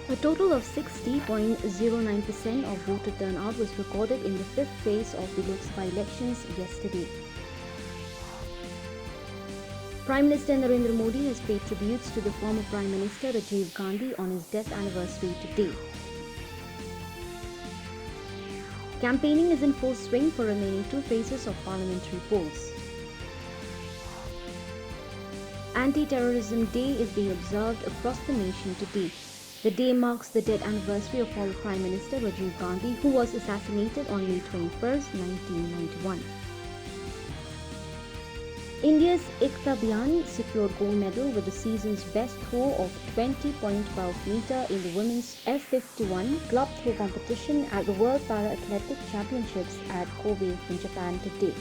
A total of 60.09% of voter turnout was recorded in the fifth phase of the Lok Sabha elections yesterday. Prime Minister Narendra Modi has paid tributes to the former Prime Minister Rajiv Gandhi on his death anniversary today. Campaigning is in full swing for remaining two phases of parliamentary polls. Anti-Terrorism Day is being observed across the nation today. The day marks the death anniversary of former Prime Minister Rajiv Gandhi, who was assassinated on May 21, 1991. India's Ekta Bhyan secured gold medal with the season's best throw of 20.12 meter in the women's F51 club throw competition at the World Para Athletic Championships at Kobe in Japan today.